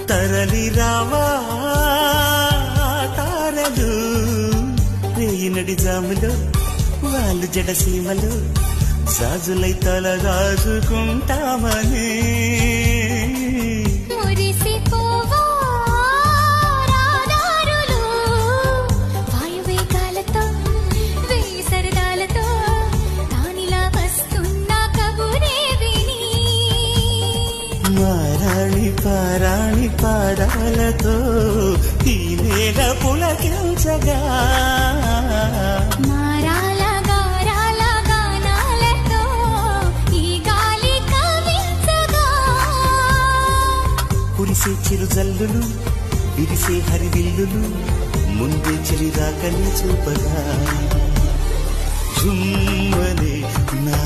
తరలి రావా తారలు రేయినడి జాములు వాళ్ళు జడసీమలు సాజులై తలగాజుకుంటామని మారాణి పారాణి పాదాలతో ఈ నేల పులకించగా మారాల గారాల గానాలతో ఈ గాలి కవించగా కురిసే చిరుజల్లులు విరిసే హరివిల్లులు ముందే చెలి రాకని చూపగా జుమ్మనే నా